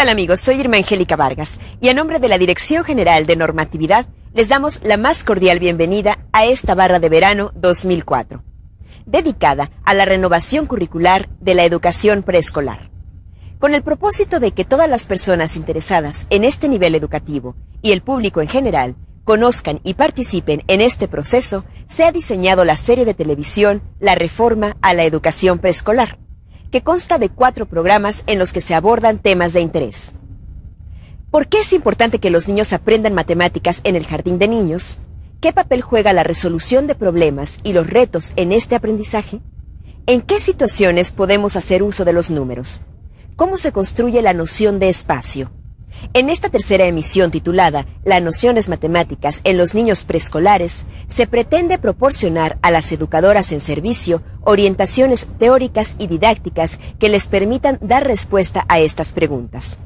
tal amigos? Soy Irma Angélica Vargas y a nombre de la Dirección General de Normatividad les damos la más cordial bienvenida a esta barra de verano 2004, dedicada a la renovación curricular de la educación preescolar, con el propósito de que todas las personas interesadas en este nivel educativo y el público en general conozcan y participen en este proceso. Se ha diseñado la serie de televisión La Reforma a la Educación Preescolar, que consta de 4 programas en los que se abordan temas de interés. ¿Por qué es importante que los niños aprendan matemáticas en el jardín de niños? ¿Qué papel juega la resolución de problemas y los retos en este aprendizaje? ¿En qué situaciones podemos hacer uso de los números? ¿Cómo se construye la noción de espacio? En esta tercera emisión titulada Las nociones matemáticas en los niños preescolares, se pretende proporcionar a las educadoras en servicio orientaciones teóricas y didácticas que les permitan dar respuesta a estas preguntas,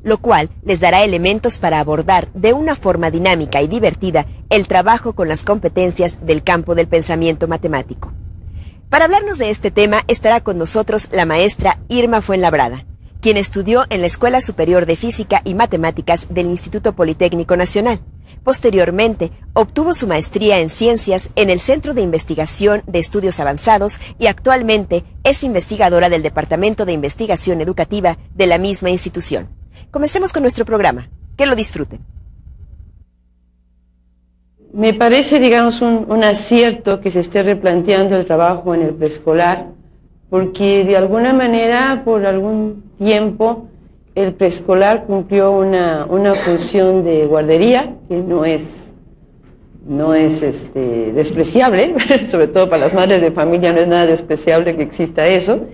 lo cual les dará elementos para abordar de una forma dinámica y divertida el trabajo con las competencias del campo del pensamiento matemático. Para hablarnos de este tema estará con nosotros la maestra Irma Fuenlabrada, quien estudió en la Escuela Superior de Física y Matemáticas del Instituto Politécnico Nacional. Posteriormente, obtuvo su maestría en Ciencias en el Centro de Investigación de Estudios Avanzados y actualmente es investigadora del Departamento de Investigación Educativa de la misma institución. Comencemos con nuestro programa. Que lo disfruten. Me parece, digamos, un acierto que se esté replanteando el trabajo en el preescolar, porque de alguna manera, por algún tiempo, el preescolar cumplió una función de guardería que no es despreciable, sobre todo para las madres de familia no es nada despreciable que exista eso,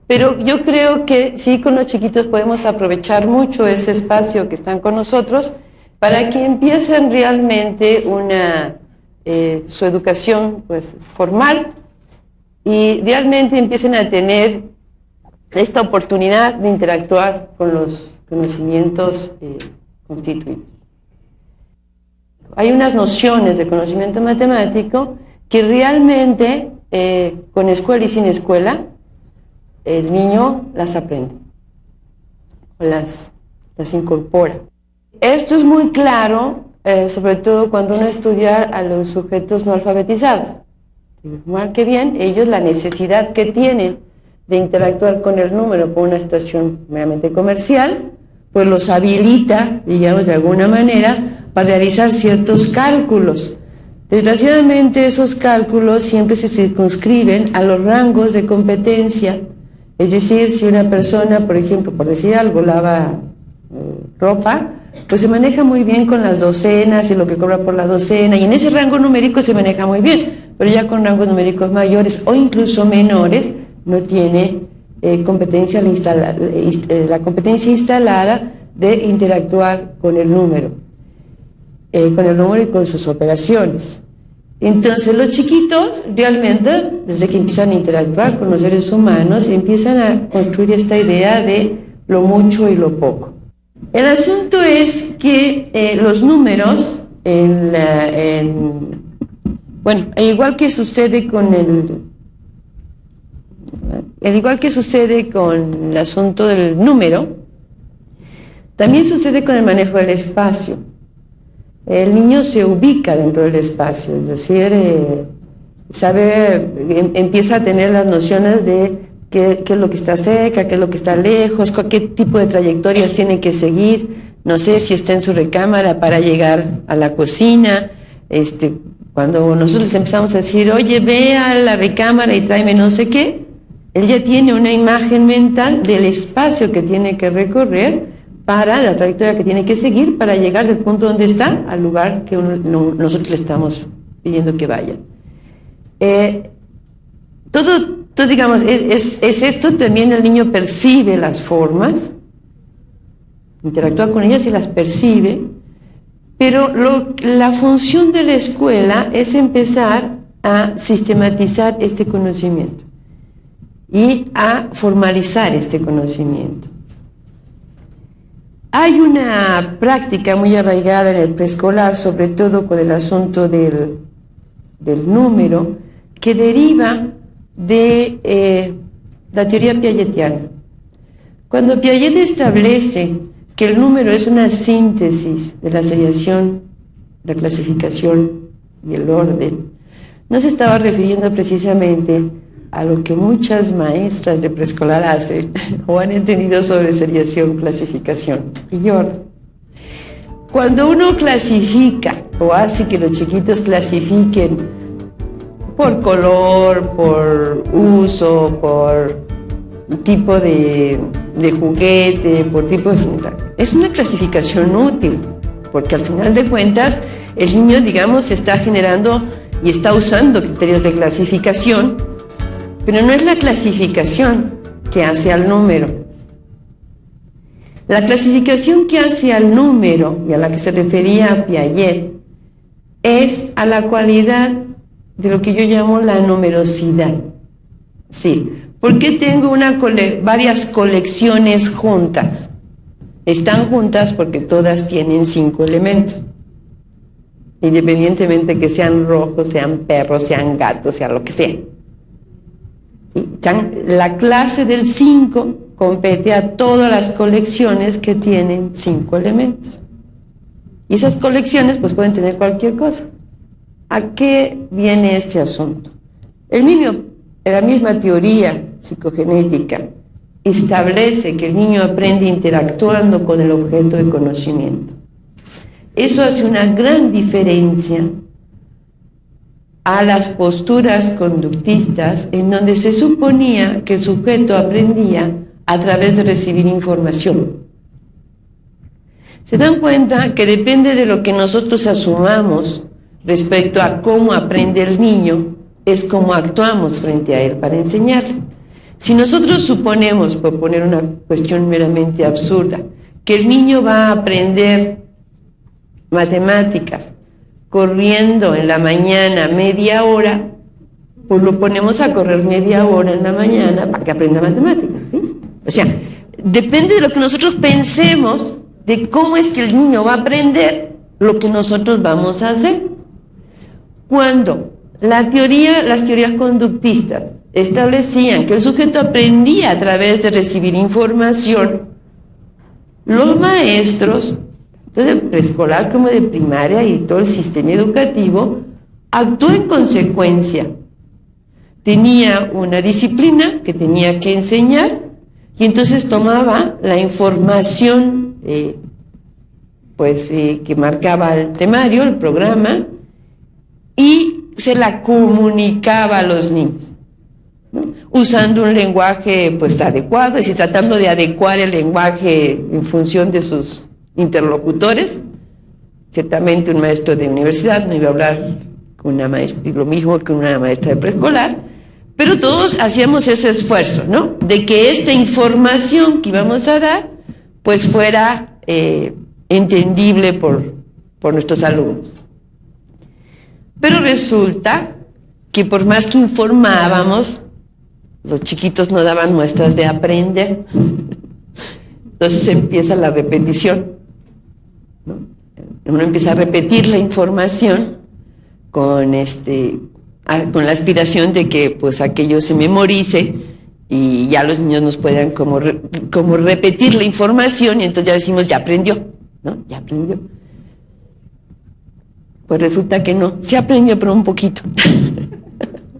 pero yo creo que sí, con los chiquitos podemos aprovechar mucho ese espacio que están con nosotros para que empiecen realmente su educación pues, formal, y realmente empiecen a tener esta oportunidad de interactuar con los conocimientos constituidos. Hay unas nociones de conocimiento matemático que realmente, con escuela y sin escuela, el niño las aprende, las incorpora. Esto es muy claro, sobre todo cuando uno estudia a los sujetos no alfabetizados. Marque bien, ellos la necesidad que tienen de interactuar con el número por una situación meramente comercial, pues los habilita, digamos, de alguna manera, para realizar ciertos cálculos. Desgraciadamente, esos cálculos siempre se circunscriben a los rangos de competencia. Es decir, si una persona, por ejemplo, por decir algo, lava ropa, pues se maneja muy bien con las docenas y lo que cobra por la docena, y en ese rango numérico se maneja muy bien, pero ya con rangos numéricos mayores o incluso menores no tiene la competencia instalada de interactuar con el número y con sus operaciones. Entonces los chiquitos realmente, desde que empiezan a interactuar con los seres humanos, empiezan a construir esta idea de lo mucho y lo poco. El asunto es que los números, igual que sucede con el asunto del número, también sucede con el manejo del espacio. El niño se ubica dentro del espacio, es decir, empieza a tener las nociones de qué es lo que está cerca, qué es lo que está lejos, qué tipo de trayectorias tiene que seguir. No sé si está en su recámara para llegar a la cocina. Cuando nosotros empezamos a decir, oye, ve a la recámara y tráeme no sé qué, él ya tiene una imagen mental del espacio que tiene que recorrer, para la trayectoria que tiene que seguir para llegar del punto donde está al lugar que nosotros le estamos pidiendo que vaya. Todo digamos, es esto. También el niño percibe las formas, interactúa con ellas y las percibe, pero la función de la escuela es empezar a sistematizar este conocimiento y a formalizar este conocimiento. Hay una práctica muy arraigada en el preescolar, sobre todo con el asunto del número, que deriva de la teoría piagetiana. Cuando Piaget establece que el número es una síntesis de la seriación, la clasificación y el orden, no se estaba refiriendo precisamente a lo que muchas maestras de preescolar hacen o han entendido sobre seriación, clasificación y orden. Cuando uno clasifica o hace que los chiquitos clasifiquen por color, por uso, por tipo de juguete, por tipo de fruta, es una clasificación útil, porque al final de cuentas el niño, digamos, está generando y está usando criterios de clasificación, pero no es la clasificación que hace al número. La clasificación que hace al número, y a la que se refería Piaget, es a la cualidad de lo que yo llamo la numerosidad. Sí, ¿por qué tengo varias colecciones juntas? Están juntas porque todas tienen 5 elementos. Independientemente que sean rojos, sean perros, sean gatos, sea lo que sea. La clase del 5 compete a todas las colecciones que tienen 5 elementos. Y esas colecciones pues pueden tener cualquier cosa. ¿A qué viene este asunto? La misma teoría psicogenética establece que el niño aprende interactuando con el objeto de conocimiento. Eso hace una gran diferencia a las posturas conductistas en donde se suponía que el sujeto aprendía a través de recibir información. ¿Se dan cuenta que depende de lo que nosotros asumamos respecto a cómo aprende el niño, es cómo actuamos frente a él para enseñarle? Si nosotros suponemos, por poner una cuestión meramente absurda, que el niño va a aprender matemáticas corriendo en la mañana media hora, pues lo ponemos a correr media hora en la mañana para que aprenda matemáticas, ¿sí? O sea, depende de lo que nosotros pensemos de cómo es que el niño va a aprender lo que nosotros vamos a hacer. Cuando las teorías conductistas establecían que el sujeto aprendía a través de recibir información, los maestros, tanto de preescolar como de primaria y todo el sistema educativo, actuó en consecuencia. Tenía una disciplina que tenía que enseñar y entonces tomaba la información que marcaba el temario, el programa, y se la comunicaba a los niños, ¿no? Usando un lenguaje adecuado, es decir, tratando de adecuar el lenguaje en función de sus interlocutores. Ciertamente un maestro de universidad no iba a hablar con una maestra, lo mismo que una maestra de preescolar, pero todos hacíamos ese esfuerzo, ¿no? De que esta información que íbamos a dar pues fuera entendible por nuestros alumnos. Pero resulta que por más que informábamos, los chiquitos no daban muestras de aprender. Entonces empieza la repetición, ¿no? Uno empieza a repetir la información con la aspiración de que pues aquello se memorice y ya los niños nos puedan como repetir la información y entonces ya decimos, ya aprendió, ¿no? Ya aprendió. Pues resulta que no, sí aprendió pero un poquito.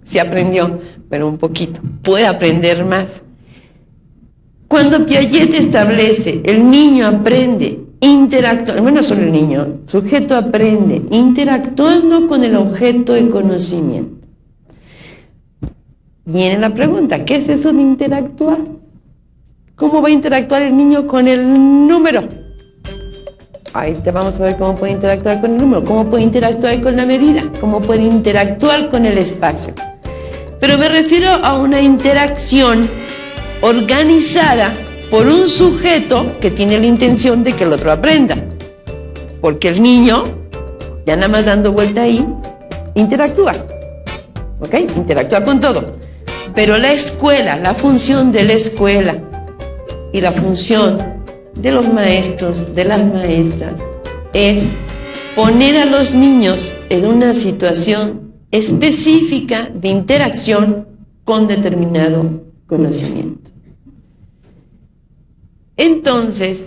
Sí aprendió pero un poquito, puede aprender más. Cuando Piaget establece, el niño aprende interactuando, bueno, no solo el niño, el sujeto aprende interactuando con el objeto de conocimiento. Viene la pregunta, ¿qué es eso de interactuar? ¿Cómo va a interactuar el niño con el número? Ahí te vamos a ver cómo puede interactuar con el número, cómo puede interactuar con la medida, cómo puede interactuar con el espacio. Pero me refiero a una interacción organizada por un sujeto que tiene la intención de que el otro aprenda. Porque el niño, ya nada más dando vuelta ahí, interactúa. ¿Ok? Interactúa con todo. Pero la escuela, la función de la escuela y la función de los maestros, de las maestras, es poner a los niños en una situación específica de interacción con determinado conocimiento. Entonces,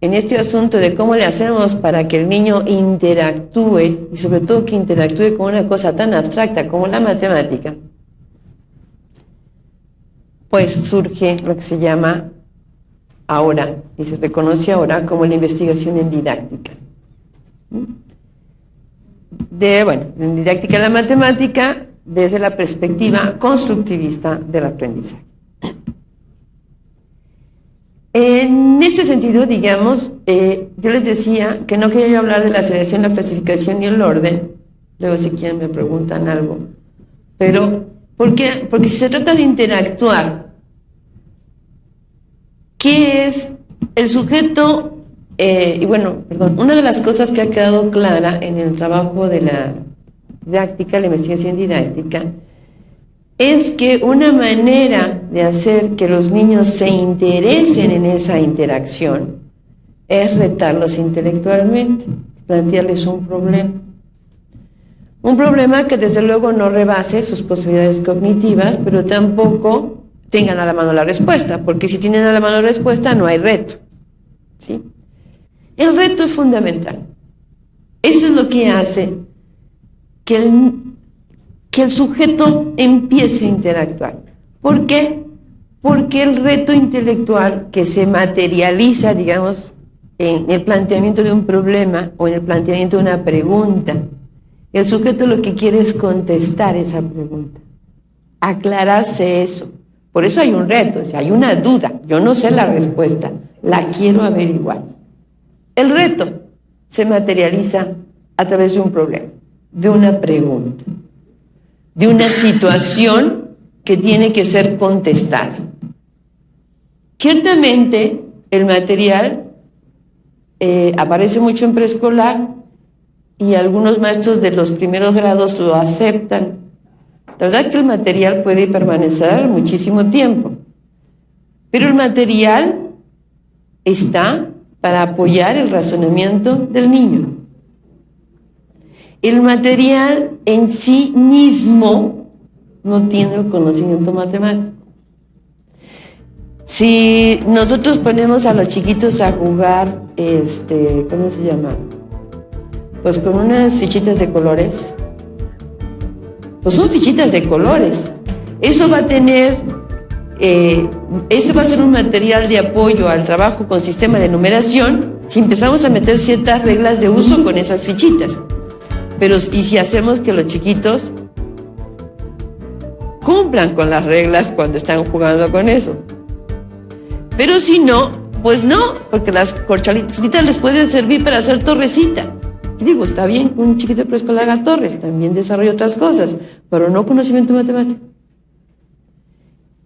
en este asunto de cómo le hacemos para que el niño interactúe, y sobre todo que interactúe con una cosa tan abstracta como la matemática, pues surge lo que se llama ahora, y se reconoce ahora como la investigación en didáctica. En didáctica de la matemática desde la perspectiva constructivista del aprendizaje. En este sentido, digamos, yo les decía que no quería yo hablar de la selección, la clasificación y el orden, luego si quieren me preguntan algo, pero ¿por qué? Porque si se trata de interactuar, ¿qué es el sujeto? Una de las cosas que ha quedado clara en el trabajo de la didáctica, la investigación didáctica, es que una manera de hacer que los niños se interesen en esa interacción es retarlos intelectualmente, plantearles un problema. Un problema que desde luego no rebase sus posibilidades cognitivas, pero tampoco tengan a la mano la respuesta, porque si tienen a la mano la respuesta no hay reto, ¿sí? El reto es fundamental. Eso es lo que hace que el sujeto empiece a interactuar. ¿Por qué? Porque el reto intelectual que se materializa, digamos, en el planteamiento de un problema o en el planteamiento de una pregunta, el sujeto lo que quiere es contestar esa pregunta, aclararse eso. Por eso hay un reto, o sea, hay una duda, yo no sé la respuesta, la quiero averiguar. El reto se materializa a través de un problema, de una pregunta, de una situación que tiene que ser contestada. Ciertamente, el material aparece mucho en preescolar y algunos maestros de los primeros grados lo aceptan. La verdad que el material puede permanecer muchísimo tiempo, pero el material está para apoyar el razonamiento del niño. El material en sí mismo no tiene el conocimiento matemático. Si nosotros ponemos a los chiquitos a jugar, ¿cómo se llama? Pues con unas fichitas de colores, pues son fichitas de colores. Eso va a tener, ese va a ser un material de apoyo al trabajo con sistema de numeración si empezamos a meter ciertas reglas de uso con esas fichitas. Pero y si hacemos que los chiquitos cumplan con las reglas cuando están jugando con eso. Pero si no, pues no, porque las corchalitas les pueden servir para hacer torrecitas. Y digo, está bien que un chiquito de preescolar haga torres, también desarrolla otras cosas, pero no conocimiento matemático.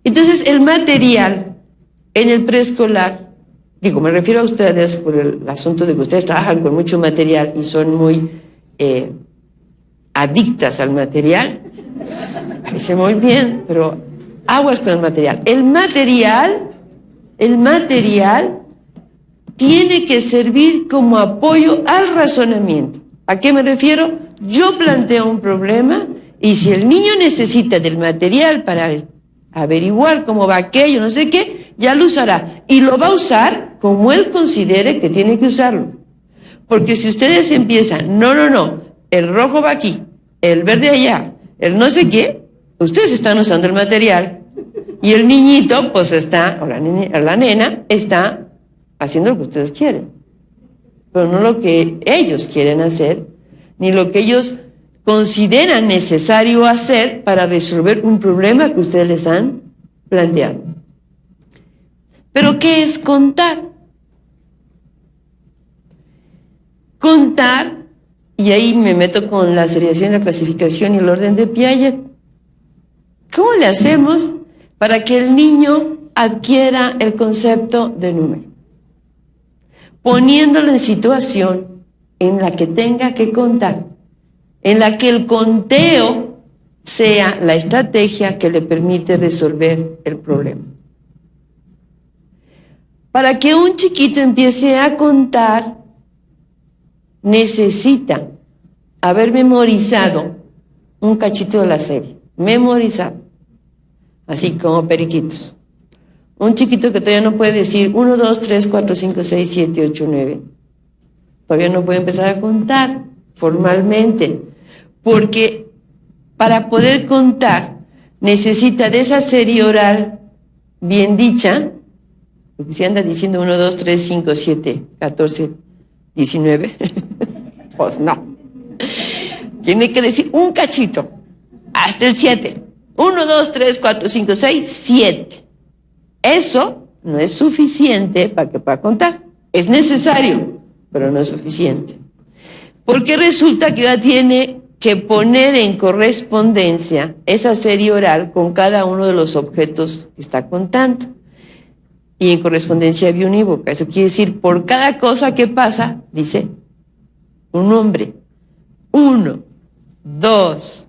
Entonces, el material en el preescolar, digo, me refiero a ustedes por el asunto de que ustedes trabajan con mucho material y son muy adictas al material, parece muy bien, pero aguas con el material. El material tiene que servir como apoyo al razonamiento. ¿A qué me refiero? Yo planteo un problema y si el niño necesita del material para averiguar cómo va aquello, no sé qué, ya lo usará. Y lo va a usar como él considere que tiene que usarlo. Porque si ustedes empiezan, no, el rojo va aquí, el verde allá, el no sé qué, ustedes están usando el material y el niñito pues está, o la nena está haciendo lo que ustedes quieren, pero no lo que ellos quieren hacer, ni lo que ellos consideran necesario hacer para resolver un problema que ustedes les han planteado. ¿Pero qué es contar? Contar, y ahí me meto con la seriación, la clasificación y el orden de Piaget. ¿Cómo le hacemos para que el niño adquiera el concepto de número? Poniéndolo en situación en la que tenga que contar, en la que el conteo sea la estrategia que le permite resolver el problema. Para que un chiquito empiece a contar, necesita haber memorizado un cachito de la serie, memorizado, así como periquitos. Un chiquito que todavía no puede decir 1, 2, 3, 4, 5, 6, 7, 8, 9. Todavía no puede empezar a contar formalmente, porque para poder contar necesita de esa serie oral bien dicha, porque si anda diciendo 1, 2, 3, 5, 7, 14, 19, pues no. Tiene que decir un cachito, hasta el 7. 1, 2, 3, 4, 5, 6, 7. Eso no es suficiente para que pueda contar. Es necesario, pero no es suficiente. Porque resulta que ya tiene que poner en correspondencia esa serie oral con cada uno de los objetos que está contando. Y en correspondencia biunívoca. Eso quiere decir, por cada cosa que pasa, dice un nombre. 1, 2,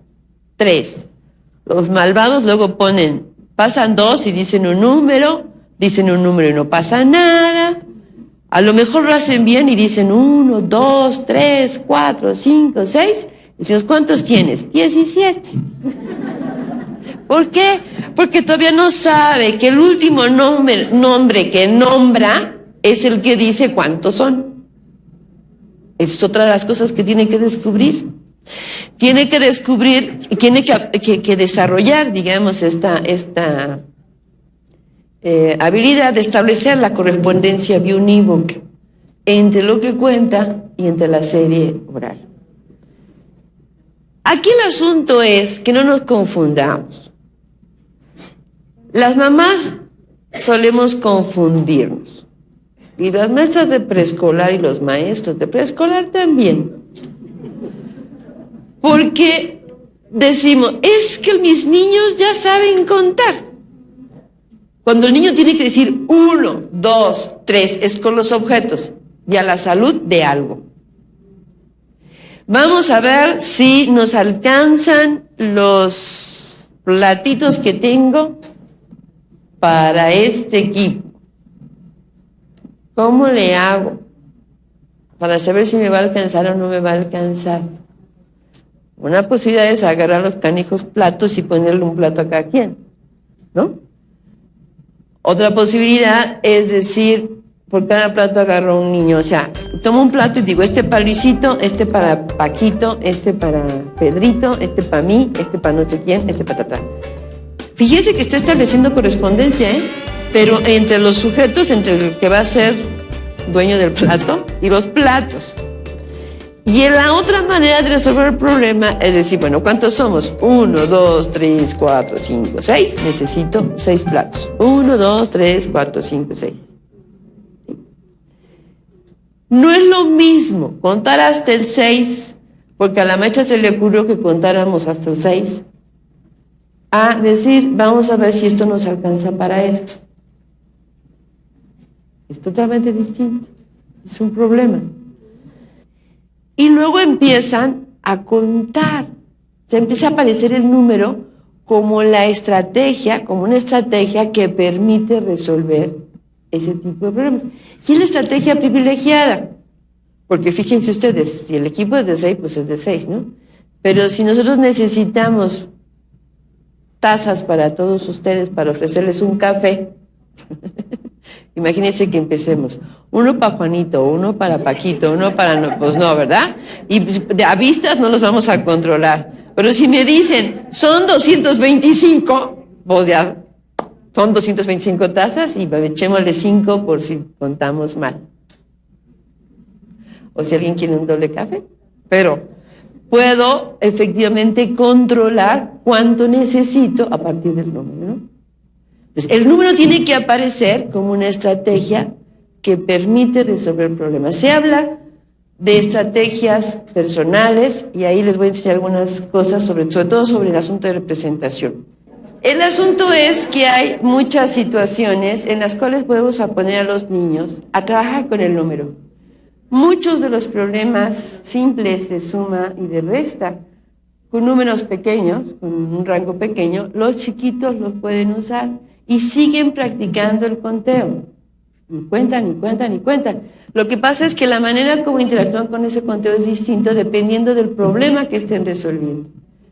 3. Los malvados luego pasan 2 y dicen un número y no pasa nada. A lo mejor lo hacen bien y dicen 1, 2, 3, 4, 5, 6. Decimos, ¿cuántos tienes? 17. ¿Por qué? Porque todavía no sabe que el último nombre que nombra es el que dice cuántos son. Esa es otra de las cosas que tiene que descubrir. Tiene que descubrir, tiene que desarrollar, digamos, esta habilidad de establecer la correspondencia biunívoca entre lo que cuenta y entre la serie oral. Aquí el asunto es que no nos confundamos. Las mamás solemos confundirnos, y las maestras de preescolar y los maestros de preescolar también, porque decimos, es que mis niños ya saben contar. Cuando el niño tiene que decir 1, 2, 3, es con los objetos y a la salud de algo. Vamos a ver si nos alcanzan los platitos que tengo para este equipo. ¿Cómo le hago para saber si me va a alcanzar o no me va a alcanzar? Una posibilidad es agarrar los canijos platos y ponerle un plato a cada quien, ¿no? Otra posibilidad es decir, por cada plato agarro un niño, o sea, tomo un plato y digo, este para Luisito, este para Paquito, este para Pedrito, este para mí, este para no sé quién, este para tatá. Fíjese que está estableciendo correspondencia, pero entre los sujetos, entre el que va a ser dueño del plato y los platos. Y en la otra manera de resolver el problema es decir, bueno, ¿cuántos somos? 1, 2, 3, 4, 5, 6. Necesito 6 platos. 1, 2, 3, 4, 5, 6. No es lo mismo contar hasta el 6, porque a la maestra se le ocurrió que contáramos hasta el 6, a decir, vamos a ver si esto nos alcanza para esto. Es totalmente distinto. Es un problema. Y luego empiezan a contar. Se empieza a aparecer el número como la estrategia, como una estrategia que permite resolver ese tipo de problemas. Y es la estrategia privilegiada. Porque fíjense ustedes, si el equipo es de 6, pues es de 6, ¿no? Pero si nosotros necesitamos tazas para todos ustedes, para ofrecerles un café, imagínense que empecemos. Uno para Juanito, uno para Paquito, uno para... No, pues no, ¿verdad? Y a vistas no los vamos a controlar. Pero si me dicen, son 225, pues ya son 225 tazas y echémosle 5 por si contamos mal. O si alguien quiere un doble café. Pero puedo efectivamente controlar cuánto necesito a partir del número, ¿no? Entonces, el número tiene que aparecer como una estrategia que permite resolver problemas. Se habla de estrategias personales y ahí les voy a enseñar algunas cosas, sobre todo sobre el asunto de representación. El asunto es que hay muchas situaciones en las cuales podemos poner a los niños a trabajar con el número. Muchos de los problemas simples de suma y de resta, con números pequeños, con un rango pequeño, los chiquitos los pueden usar y siguen practicando el conteo. Y cuentan, y cuentan, y cuentan. Lo que pasa es que la manera como interactúan con ese conteo es distinto dependiendo del problema que estén resolviendo.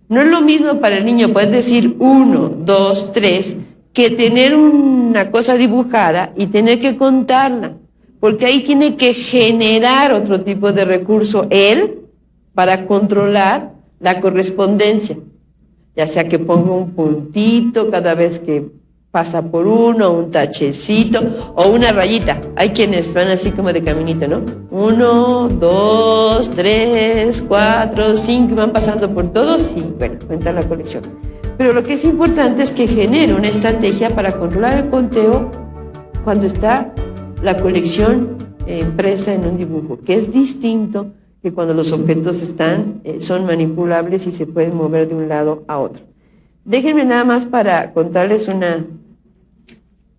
No es lo mismo para el niño poder decir 1, 2, 3, que tener una cosa dibujada y tener que contarla, porque ahí tiene que generar otro tipo de recurso él para controlar la correspondencia, ya sea que ponga un puntito cada vez que pasa por uno, un tachecito o una rayita. Hay quienes van así como de caminito, ¿no? 1, 2, 3, 4, 5, van pasando por todos y bueno, cuenta la colección. Pero lo que es importante es que genere una estrategia para controlar el conteo cuando está la colección impresa en un dibujo, que es distinto que cuando los objetos son manipulables y se pueden mover de un lado a otro. Déjenme nada más para contarles una...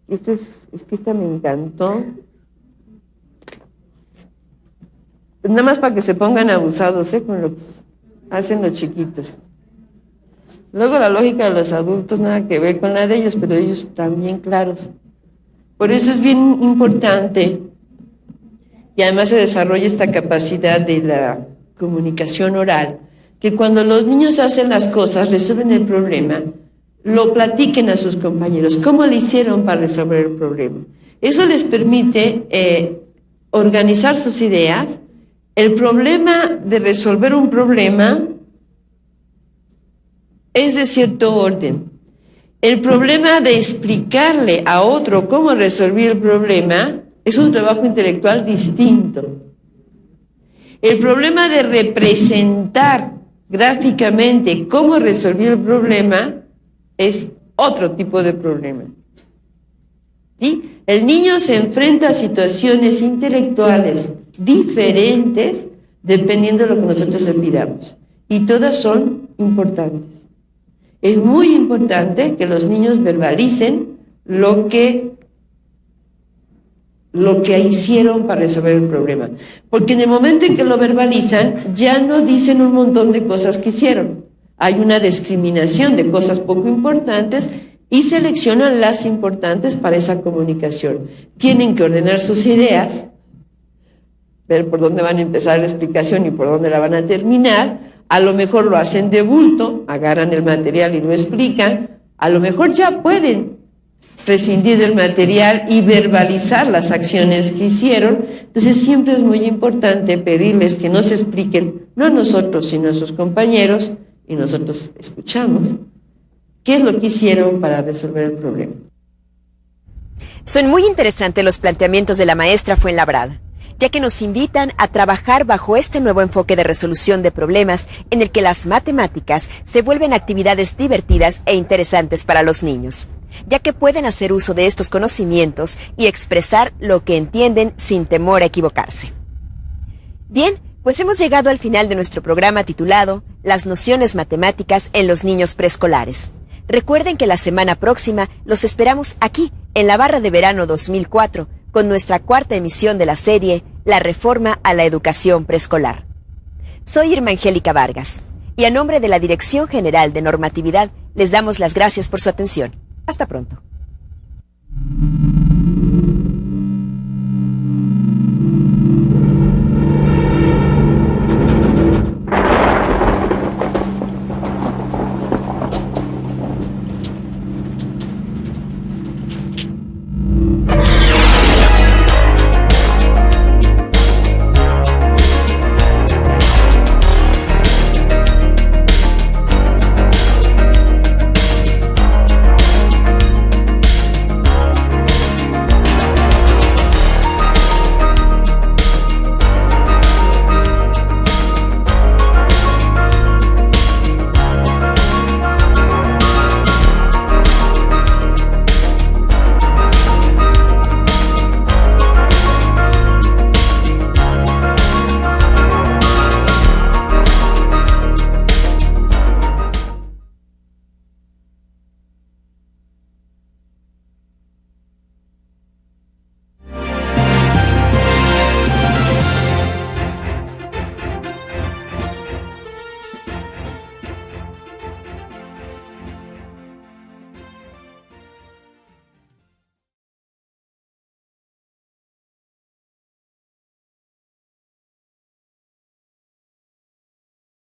es que esta me encantó. Nada más para que se pongan abusados, con lo que hacen los chiquitos. Luego la lógica de los adultos nada que ver con la de ellos, pero ellos están bien claros. Por eso es bien importante y además se desarrolla esta capacidad de la comunicación oral, que cuando los niños hacen las cosas, resuelven el problema, lo platiquen a sus compañeros, cómo le hicieron para resolver el problema. Eso les permite organizar sus ideas. El problema de resolver un problema es de cierto orden. El problema de explicarle a otro cómo resolver el problema es un trabajo intelectual distinto. El problema de representar gráficamente cómo resolver el problema es otro tipo de problema. ¿Sí? El niño se enfrenta a situaciones intelectuales diferentes dependiendo de lo que nosotros le pidamos. Y todas son importantes. Es muy importante que los niños verbalicen lo que hicieron para resolver el problema. Porque en el momento en que lo verbalizan, ya no dicen un montón de cosas que hicieron. Hay una discriminación de cosas poco importantes y seleccionan las importantes para esa comunicación. Tienen que ordenar sus ideas, ver por dónde van a empezar la explicación y por dónde la van a terminar. A lo mejor lo hacen de bulto, agarran el material y lo explican. A lo mejor ya pueden prescindir del material y verbalizar las acciones que hicieron. Entonces siempre es muy importante pedirles que nos expliquen, no a nosotros, sino a sus compañeros, y nosotros escuchamos, qué es lo que hicieron para resolver el problema. Son muy interesantes los planteamientos de la maestra Fuenlabrada, ya que nos invitan a trabajar bajo este nuevo enfoque de resolución de problemas en el que las matemáticas se vuelven actividades divertidas e interesantes para los niños, ya que pueden hacer uso de estos conocimientos y expresar lo que entienden sin temor a equivocarse. Bien, pues hemos llegado al final de nuestro programa titulado Las nociones matemáticas en los niños preescolares. Recuerden que la semana próxima los esperamos aquí, en la Barra de Verano 2004, con nuestra cuarta emisión de la serie La Reforma a la Educación Preescolar. Soy Irma Angélica Vargas, y a nombre de la Dirección General de Normatividad les damos las gracias por su atención. Hasta pronto.